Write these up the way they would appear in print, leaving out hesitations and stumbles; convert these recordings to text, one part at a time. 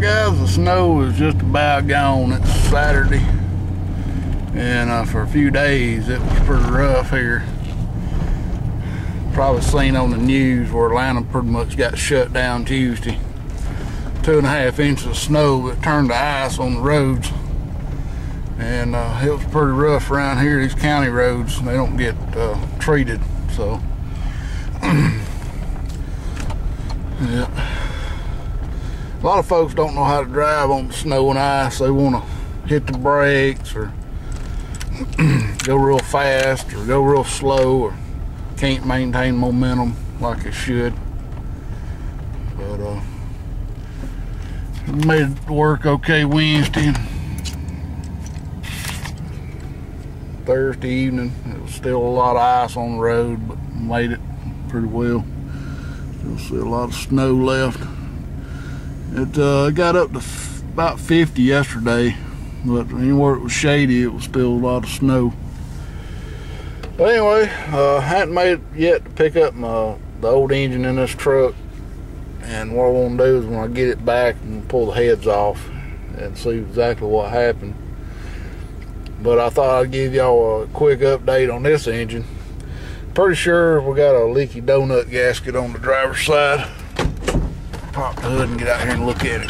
guys, the snow is just about gone. It's Saturday, and for a few days it was pretty rough here. Probably seen on the news where Atlanta pretty much got shut down Tuesday. 2.5 inches of snow that turned to ice on the roads, and it was pretty rough around here. These county roads, they don't get treated, so yeah. A lot of folks don't know how to drive on the snow and ice. They want to hit the brakes or go real fast or go real slow, or can't maintain momentum like it should. But made it work okay Wednesday. Thursday evening, it was still a lot of ice on the road, but made it pretty well. Still see a lot of snow left. It got up to about 50 yesterday, but anywhere it was shady, it was still a lot of snow. But anyway, I hadn't made it yet to pick up the old engine in this truck, and what I want to do is when I get it back and pull the heads off and see exactly what happened. But I thought I'd give y'all a quick update on this engine. Pretty sure we got a leaky donut gasket on the driver's side. Pop the hood and get out here and look at it.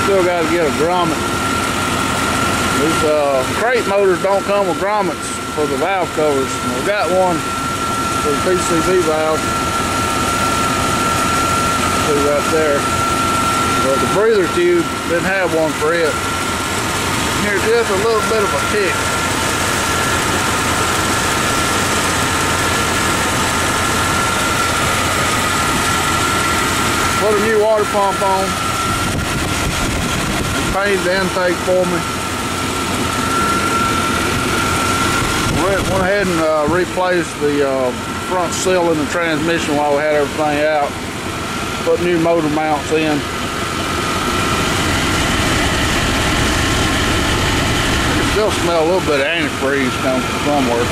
Still got to get a grommet. These crate motors don't come with grommets for the valve covers. We got one for the PCV valve. See right there. But the breather tube didn't have one for it. Here's just a little bit of a tick. Put a new water pump on. Painted the intake for me. Went ahead and replaced the front seal in the transmission while we had everything out. Put new motor mounts in. Still smell a little bit of antifreeze coming from somewhere.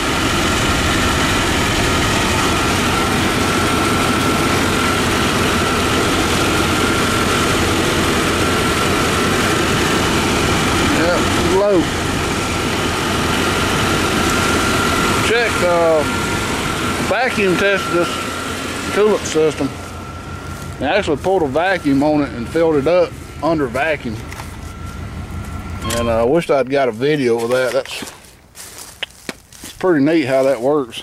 Yep, low. Checked, vacuum tested this coolant system. I actually pulled a vacuum on it and filled it up under vacuum. And I wished I'd got a video of that. It's pretty neat how that works.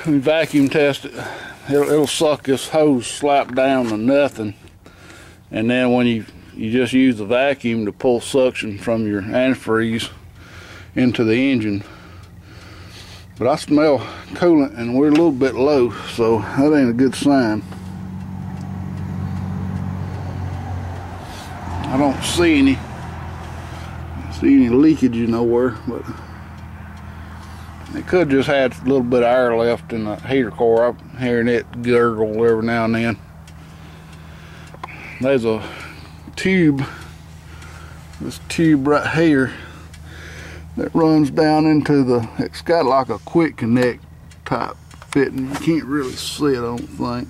You vacuum test it, it'll suck this hose slap down to nothing. And then when you just use the vacuum to pull suction from your antifreeze into the engine. But I smell coolant and we're a little bit low, so that ain't a good sign. I don't see any leakage nowhere, but it could just had a little bit of air left in the heater core. I'm hearing it gurgle every now and then. There's a tube, this tube right here, that runs down into the, it's got like a quick connect type fitting. You can't really see it, I don't think.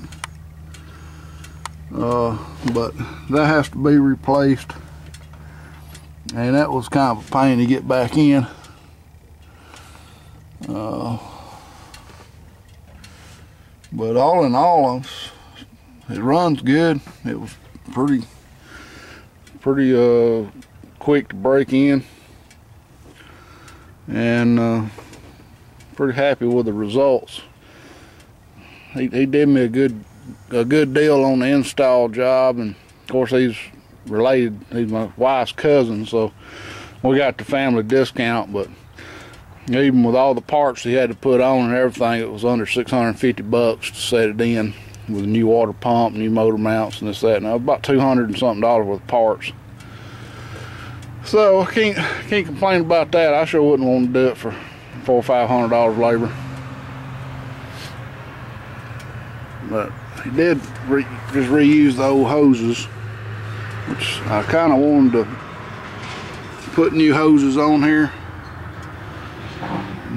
But that has to be replaced, and that was kind of a pain to get back in. But all in all, it runs good. It was pretty quick to break in, and pretty happy with the results. He did me a good deal on the install job, and of course he's related. He's my wife's cousin, so we got the family discount. But even with all the parts he had to put on and everything, it was under $650 to set it in with a new water pump, new motor mounts, and this, that, and that. About $200 and something worth of parts. So I can't complain about that. I sure wouldn't want to do it for $400 or $500 labor. But he did just reuse the old hoses, which I kind of wanted to put new hoses on here,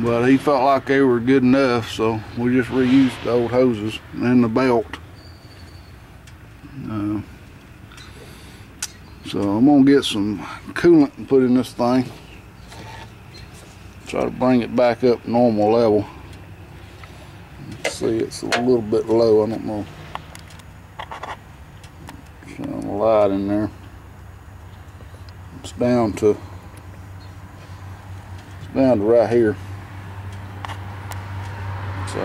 but he felt like they were good enough, so we just reused the old hoses and the belt. So I'm gonna get some coolant and put in this thing. Try to bring it back up normal level. Let's see, it's a little bit low. I don't know. Shine a light in there. It's down to right here. So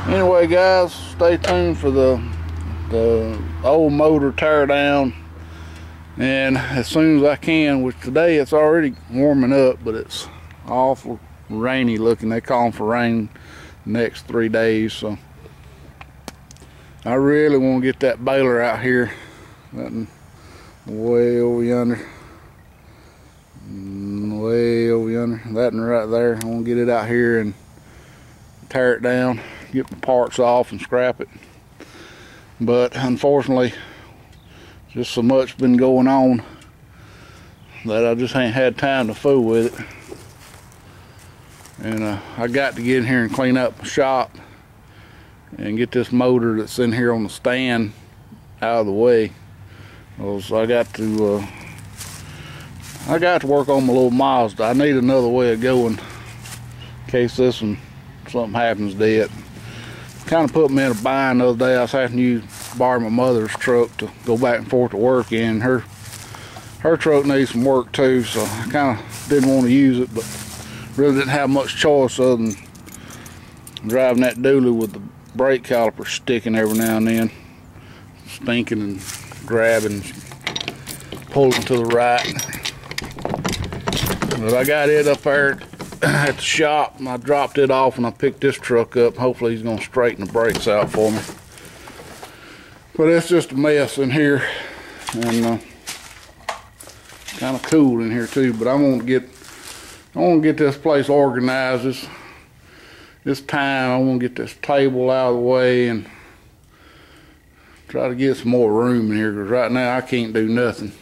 anyway, guys, stay tuned for the old motor tear down. And as soon as I can, which today it's already warming up, but it's awful rainy looking. They calling for rain the next 3 days, so I really want to get that baler out here. That way over yonder. Way over yonder. That one right there. I want to get it out here and tear it down, get the parts off and scrap it. But unfortunately, just so much been going on that I just ain't had time to fool with it. And I got to get in here and clean up the shop and get this motor that's in here on the stand out of the way. So I got to work on my little Mazda. I need another way of going in case this one something happens to it. Kind of put me in a bind the other day. I was having to borrow my mother's truck to go back and forth to work in. Her truck needs some work too, so I kind of didn't want to use it, but really didn't have much choice other than driving that dually with the brake caliper sticking every now and then, stinking and grabbing, pulling to the right. But I got it up there at the shop and I dropped it off and I picked this truck up. Hopefully he's gonna straighten the brakes out for me. But it's just a mess in here, and kind of cool in here too. But I want to get this place organized. This time I want to get this table out of the way and try to get some more room in here, because right now I can't do nothing.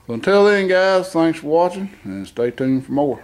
So until then, guys, thanks for watching and stay tuned for more.